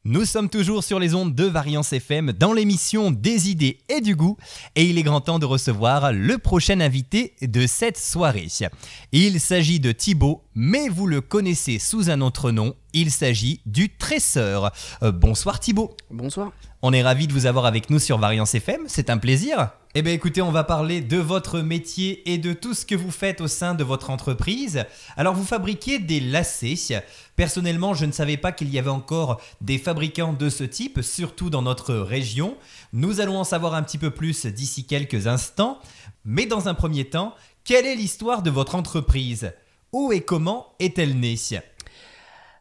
Nous sommes toujours sur les ondes de Variance FM dans l'émission Des idées et du goût et il est grand temps de recevoir le prochain invité de cette soirée. Il s'agit de Thibaut, mais vous le connaissez sous un autre nom, il s'agit du Tresseur. Bonsoir Thibaut. Bonsoir. On est ravis de vous avoir avec nous sur Variance FM, c'est un plaisir. Eh bien écoutez, on va parler de votre métier et de tout ce que vous faites au sein de votre entreprise. Alors vous fabriquez des lacets. Personnellement, je ne savais pas qu'il y avait encore des fabricants de ce type, surtout dans notre région. Nous allons en savoir un petit peu plus d'ici quelques instants. Mais dans un premier temps, quelle est l'histoire de votre entreprise ? Où et comment est-elle née ?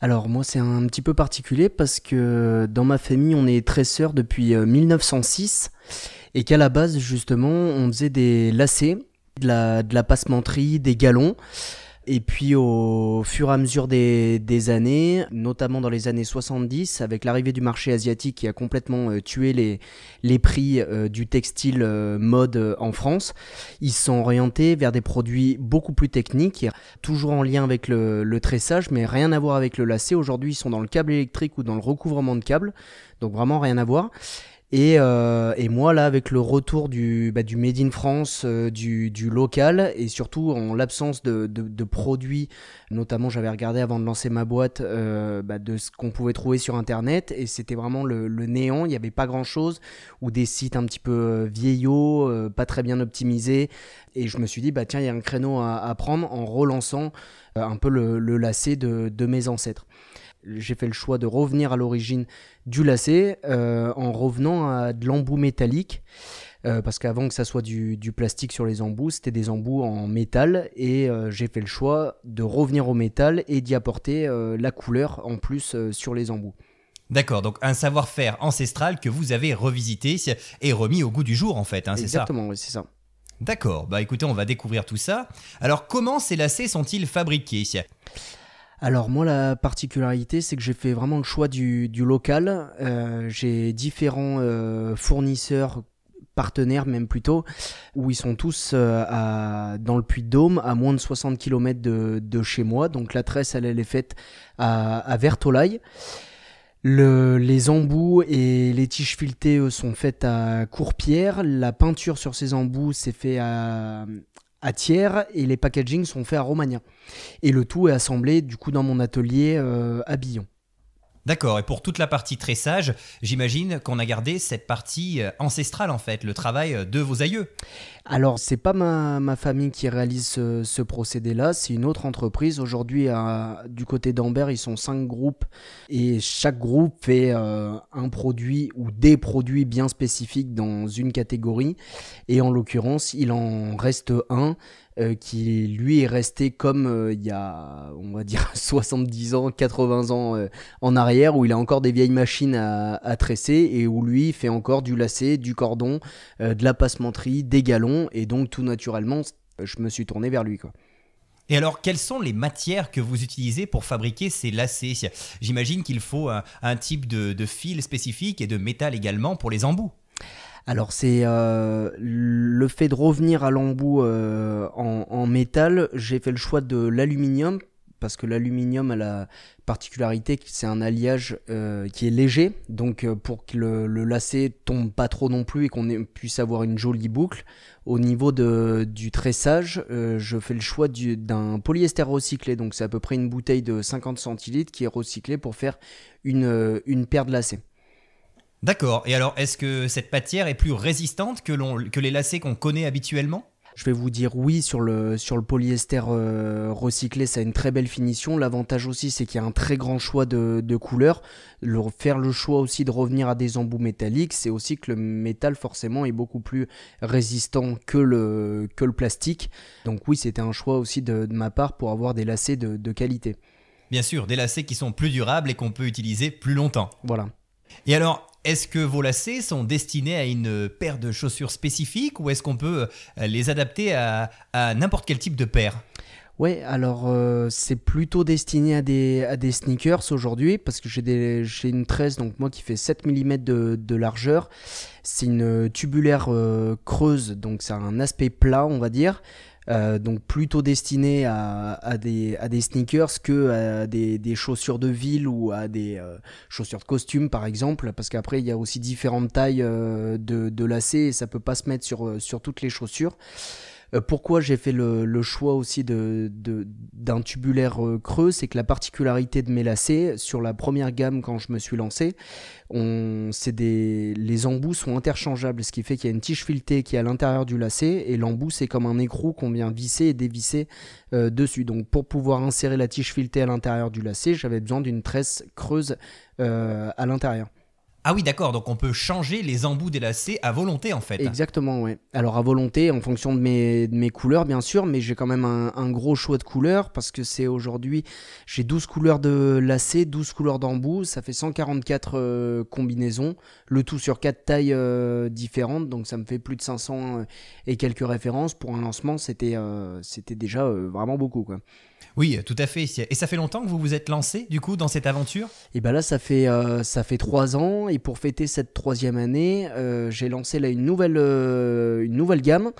Alors moi c'est un petit peu particulier parce que dans ma famille on est tresseurs depuis 1906 et qu'à la base justement on faisait des lacets, de la passementerie, des galons. Et puis au fur et à mesure des années, notamment dans les années 70, avec l'arrivée du marché asiatique qui a complètement tué les prix du textile mode en France, ils se sont orientés vers des produits beaucoup plus techniques, toujours en lien avec le tressage, mais rien à voir avec le lacet. Aujourd'hui, ils sont dans le câble électrique ou dans le recouvrement de câble, donc vraiment rien à voir. Et moi là avec le retour du Made in France, du local et surtout en l'absence de produits, notamment j'avais regardé avant de lancer ma boîte de ce qu'on pouvait trouver sur internet et c'était vraiment le néant, il n'y avait pas grand chose ou des sites un petit peu vieillots, pas très bien optimisés et je me suis dit tiens il y a un créneau à prendre en relançant un peu le lacet de mes ancêtres. J'ai fait le choix de revenir à l'origine du lacet en revenant à de l'embout métallique parce qu'avant que ça soit du plastique sur les embouts, c'était des embouts en métal et j'ai fait le choix de revenir au métal et d'y apporter la couleur en plus sur les embouts. D'accord, donc un savoir-faire ancestral que vous avez revisité et remis au goût du jour en fait, c'est ça ? Exactement, oui, c'est ça. D'accord, écoutez, on va découvrir tout ça. Alors comment ces lacets sont-ils fabriqués ? Alors moi la particularité c'est que j'ai fait vraiment le choix du local, j'ai différents fournisseurs, partenaires même plutôt, où ils sont tous dans le Puy-de-Dôme à moins de 60 km de chez moi, donc la tresse elle est faite à Vertolaye. Les embouts et les tiges filetées eux, sont faites à Courpierre, la peinture sur ces embouts c'est fait à Thiers et les packagings sont faits à Romagna. Et le tout est assemblé du coup dans mon atelier à Billon. D'accord, et pour toute la partie tressage, j'imagine qu'on a gardé cette partie ancestrale en fait, le travail de vos aïeux. Alors c'est pas ma famille qui réalise ce procédé-là, c'est une autre entreprise. Aujourd'hui du côté d'Ambert ils sont 5 groupes et chaque groupe fait un produit ou des produits bien spécifiques dans une catégorie et en l'occurrence il en reste un qui lui est resté comme il y a on va dire 70 ans, 80 ans en arrière où il a encore des vieilles machines à tresser et où lui fait encore du lacet, du cordon, de la passementerie, des galons et donc tout naturellement je me suis tourné vers lui quoi. Et alors, quelles sont les matières que vous utilisez pour fabriquer ces lacets ? J'imagine qu'il faut un type de fil spécifique et de métal également pour les embouts. Alors c'est le fait de revenir à l'embout en métal, j'ai fait le choix de l'aluminium parce que l'aluminium a la particularité que c'est un alliage qui est léger, donc pour que le lacet tombe pas trop non plus et qu'on puisse avoir une jolie boucle. Au niveau du tressage, je fais le choix d'un polyester recyclé, donc c'est à peu près une bouteille de 50 centilitres qui est recyclée pour faire une paire de lacets. D'accord, et alors est-ce que cette matière est plus résistante que les lacets qu'on connaît habituellement ? Je vais vous dire oui sur le polyester recyclé, ça a une très belle finition. L'avantage aussi c'est qu'il y a un très grand choix de couleurs. Faire le choix aussi de revenir à des embouts métalliques, c'est aussi que le métal forcément est beaucoup plus résistant que le plastique. Donc oui, c'était un choix aussi de ma part pour avoir des lacets de qualité. Bien sûr, des lacets qui sont plus durables et qu'on peut utiliser plus longtemps. Voilà. Et alors, est-ce que vos lacets sont destinés à une paire de chaussures spécifiques ou est-ce qu'on peut les adapter à n'importe quel type de paire ? Ouais, alors c'est plutôt destiné à des sneakers aujourd'hui parce que j'ai une tresse donc moi qui fait 7 mm de largeur. C'est une tubulaire creuse donc ça a un aspect plat on va dire. donc plutôt destiné à des sneakers que à des chaussures de ville ou à des chaussures de costume par exemple, parce qu'après il y a aussi différentes tailles de lacets et ça peut pas se mettre sur toutes les chaussures. Pourquoi j'ai fait le choix aussi d'un tubulaire creux, c'est que la particularité de mes lacets, sur la première gamme quand je me suis lancé, les embouts sont interchangeables, ce qui fait qu'il y a une tige filetée qui est à l'intérieur du lacet et l'embout c'est comme un écrou qu'on vient visser et dévisser dessus. Donc pour pouvoir insérer la tige filetée à l'intérieur du lacet, j'avais besoin d'une tresse creuse à l'intérieur. Ah oui, d'accord, donc on peut changer les embouts des lacets à volonté en fait. Exactement, ouais. Alors à volonté, en fonction de mes couleurs bien sûr, mais j'ai quand même un gros choix de couleurs parce que c'est aujourd'hui, j'ai 12 couleurs de lacets, 12 couleurs d'embouts, ça fait 144 combinaisons, le tout sur 4 tailles différentes, donc ça me fait plus de 500 et quelques références. Pour un lancement, c'était déjà vraiment beaucoup, quoi. Oui, tout à fait. Et ça fait longtemps que vous vous êtes lancé, du coup, dans cette aventure ? Et ben là, ça fait 3 ans. Et pour fêter cette 3e année, j'ai lancé là une nouvelle gamme.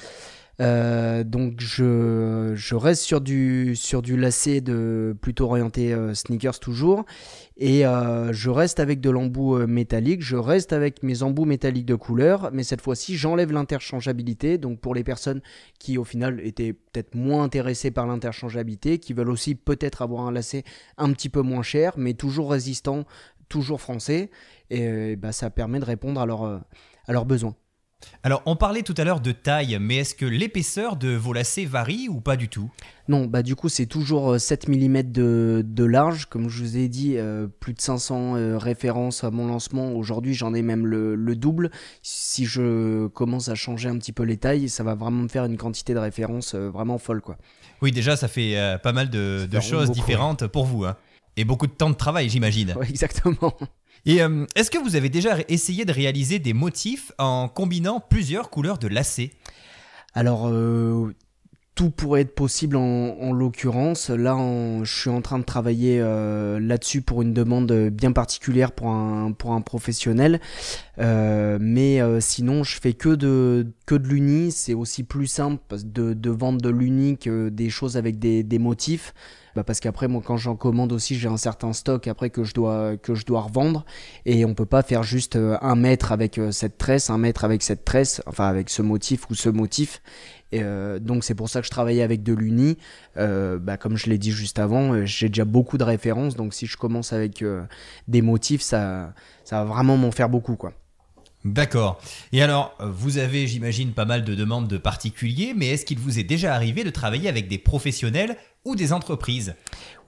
Donc je reste sur du lacet plutôt orienté sneakers toujours. Et je reste avec de l'embout métallique, je reste avec mes embouts métalliques de couleur, mais cette fois-ci j'enlève l'interchangeabilité, donc pour les personnes qui au final étaient peut-être moins intéressées par l'interchangeabilité, qui veulent aussi peut-être avoir un lacet un petit peu moins cher, mais toujours résistant, toujours français, et ça permet de répondre à leurs besoins. Alors, on parlait tout à l'heure de taille, mais est-ce que l'épaisseur de vos lacets varie ou pas du tout ? Non, du coup c'est toujours 7 mm de large, comme je vous ai dit, plus de 500 références à mon lancement. Aujourd'hui j'en ai même le double. Si je commence à changer un petit peu les tailles, ça va vraiment me faire une quantité de références vraiment folle, quoi. Oui, déjà ça fait pas mal de choses beaucoup, différentes pour vous, hein. Et beaucoup de temps de travail, j'imagine. Ouais, exactement. Et est-ce que vous avez déjà essayé de réaliser des motifs en combinant plusieurs couleurs de lacets ? Alors, tout pourrait être possible en l'occurrence. Là, je suis en train de travailler là-dessus pour une demande bien particulière pour un professionnel. Mais sinon, je fais que de l'uni. C'est aussi plus simple de vendre de l'uni que des choses avec des motifs. Parce qu'après moi quand j'en commande aussi j'ai un certain stock après que je dois revendre et on peut pas faire juste 1 mètre avec cette tresse, 1 mètre avec cette tresse, enfin avec ce motif ou ce motif. Et donc c'est pour ça que je travaillais avec de l'uni. Comme je l'ai dit juste avant, j'ai déjà beaucoup de références, donc si je commence avec des motifs, ça va vraiment m'en faire beaucoup, quoi. D'accord. Et alors, vous avez, j'imagine, pas mal de demandes de particuliers, mais est-ce qu'il vous est déjà arrivé de travailler avec des professionnels ou des entreprises ?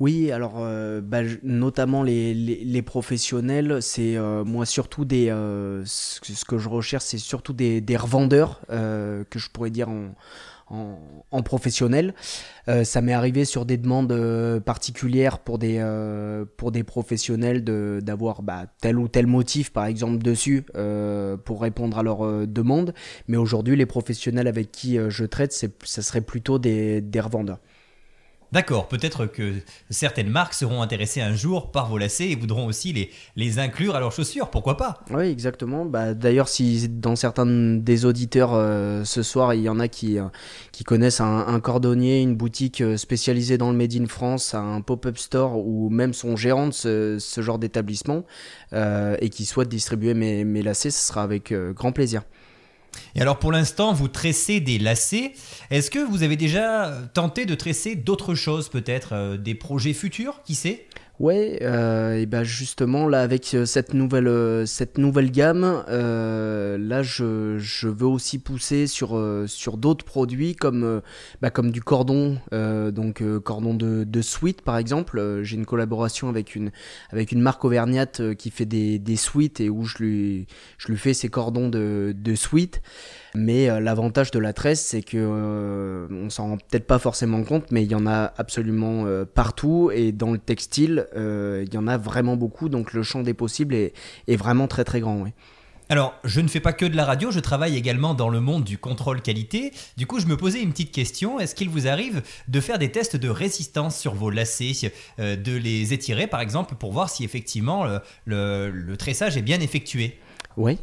Oui, alors notamment les professionnels, c'est moi surtout ce que je recherche, c'est surtout des revendeurs que je pourrais dire en professionnel. Ça m'est arrivé sur des demandes particulières pour des professionnels d'avoir tel ou tel motif par exemple dessus pour répondre à leurs demandes. Mais aujourd'hui, les professionnels avec qui je traite, ça serait plutôt des revendeurs. D'accord, peut-être que certaines marques seront intéressées un jour par vos lacets et voudront aussi les inclure à leurs chaussures, pourquoi pas ? Oui, exactement. D'ailleurs, si dans certains des auditeurs ce soir, il y en a qui connaissent un cordonnier, une boutique spécialisée dans le Made in France, un pop-up store ou même son gérant de ce genre d'établissement et qui souhaitent distribuer mes lacets, ce sera avec grand plaisir. Et alors pour l'instant, vous tressez des lacets. Est-ce que vous avez déjà tenté de tresser d'autres choses peut-être, des projets futurs, qui sait ? Ouais, justement là avec cette nouvelle gamme, là je veux aussi pousser sur d'autres produits comme du cordon, cordon de sweat par exemple. J'ai une collaboration avec une marque auvergnate qui fait des sweats et où je lui fais ses cordons de sweat. Mais l'avantage de la tresse, c'est que on s'en rend peut-être pas forcément compte, mais il y en a absolument partout et dans le textile, il y en a vraiment beaucoup, donc le champ des possibles est vraiment très très grand. Ouais. Alors, je ne fais pas que de la radio, je travaille également dans le monde du contrôle qualité. Du coup, je me posais une petite question. Est-ce qu'il vous arrive de faire des tests de résistance sur vos lacets, de les étirer par exemple, pour voir si effectivement le tressage est bien effectué ? Oui.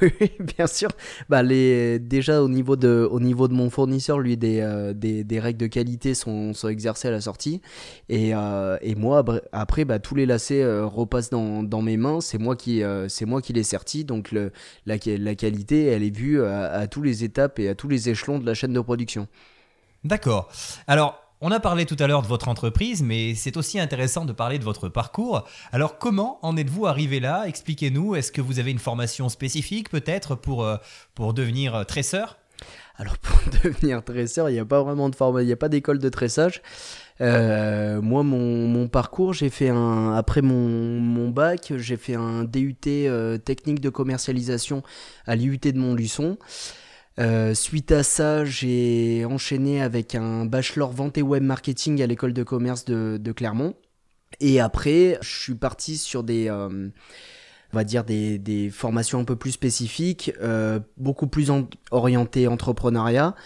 Oui, bien sûr. Déjà au niveau de mon fournisseur, lui, des règles de qualité sont exercées à la sortie. Et moi, après, tous les lacets repassent dans mes mains. C'est moi qui les sertis. Donc la qualité, elle est vue à tous les étapes et à tous les échelons de la chaîne de production. D'accord. Alors, on a parlé tout à l'heure de votre entreprise, mais c'est aussi intéressant de parler de votre parcours. Alors, comment en êtes-vous arrivé là? Expliquez-nous. Est-ce que vous avez une formation spécifique peut-être pour devenir tresseur? Alors pour devenir tresseur, il n'y a pas vraiment de il n'y a pas d'école de tressage. Moi, mon parcours, après mon bac, j'ai fait un DUT technique de commercialisation à l'IUT de Montluçon. Suite à ça, j'ai enchaîné avec un bachelor vente et web marketing à l'école de commerce de Clermont. Et après, je suis parti sur on va dire des formations un peu plus spécifiques, beaucoup plus orientées entrepreneuriat.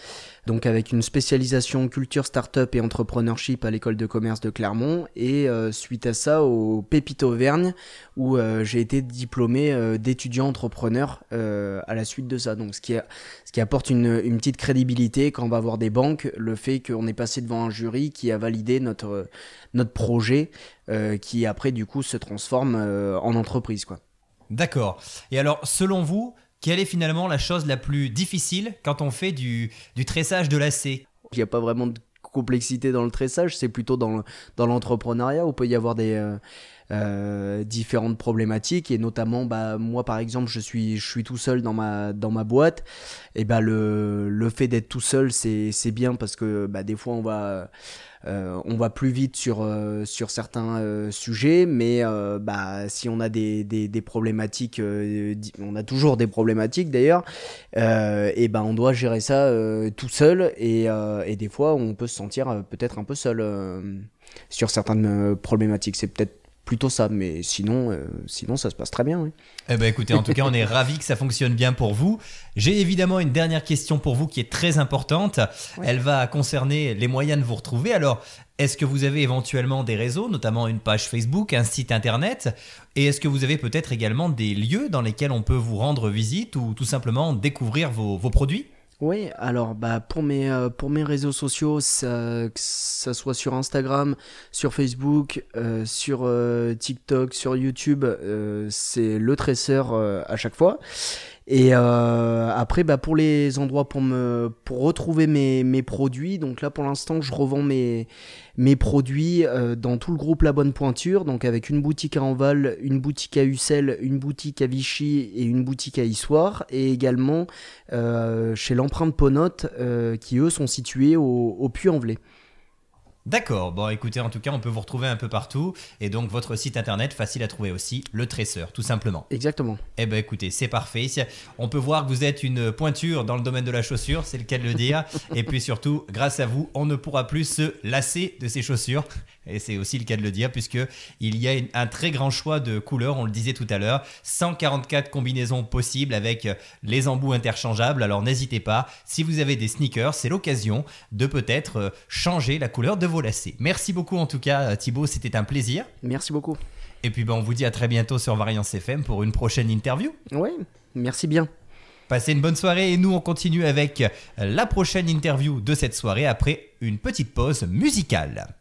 Donc avec une spécialisation culture startup et entrepreneurship à l'école de commerce de Clermont et suite à ça au Pépite Auvergne où j'ai été diplômé d'étudiant entrepreneur à la suite de ça. Donc ce qui apporte une petite crédibilité quand on va voir des banques, le fait qu'on est passé devant un jury qui a validé notre projet qui après du coup se transforme en entreprise, quoi. D'accord. Et alors, selon vous, quelle est finalement la chose la plus difficile quand on fait du tressage de lacets? Il n'y a pas vraiment de complexité dans le tressage, c'est plutôt dans l'entrepreneuriat où il peut y avoir des différentes problématiques et notamment moi par exemple je suis tout seul dans ma boîte et le fait d'être tout seul c'est bien parce que des fois on va plus vite sur certains sujets, mais si on a des problématiques, on a toujours des problématiques d'ailleurs, on doit gérer ça tout seul et des fois on peut se sentir peut-être un peu seul sur certaines problématiques. C'est peut-être plutôt ça, mais sinon ça se passe très bien, oui. Eh ben écoutez, en tout cas, on est ravis que ça fonctionne bien pour vous. J'ai évidemment une dernière question pour vous qui est très importante. Ouais. Elle va concerner les moyens de vous retrouver. Alors, est-ce que vous avez éventuellement des réseaux, notamment une page Facebook, un site internet? Et est-ce que vous avez peut-être également des lieux dans lesquels on peut vous rendre visite ou tout simplement découvrir vos produits? Oui, alors pour mes réseaux sociaux, que ça soit sur Instagram, sur Facebook, sur TikTok, sur YouTube, c'est le tresseur à chaque fois. Et après pour les endroits pour retrouver mes produits, donc là pour l'instant je revends mes produits dans tout le groupe La Bonne Pointure, donc avec une boutique à Enval, une boutique à Ussel, une boutique à Vichy et une boutique à Issoire, et également chez l'Empreinte Ponote qui eux sont situés au Puy-en-Velay. D'accord, bon écoutez, en tout cas on peut vous retrouver un peu partout et donc votre site internet facile à trouver aussi, le tresseur tout simplement. Exactement. Eh ben écoutez, c'est parfait, on peut voir que vous êtes une pointure dans le domaine de la chaussure, c'est le cas de le dire, et puis surtout grâce à vous on ne pourra plus se lasser de ces chaussures, et c'est aussi le cas de le dire puisque il y a un très grand choix de couleurs, on le disait tout à l'heure, 144 combinaisons possibles avec les embouts interchangeables, alors n'hésitez pas, si vous avez des sneakers, c'est l'occasion de peut-être changer la couleur de vos lacets. Merci beaucoup en tout cas Thibaut, c'était un plaisir. Merci beaucoup. Et puis on vous dit à très bientôt sur Variance FM pour une prochaine interview. Oui, merci bien. Passez une bonne soirée et nous on continue avec la prochaine interview de cette soirée après une petite pause musicale.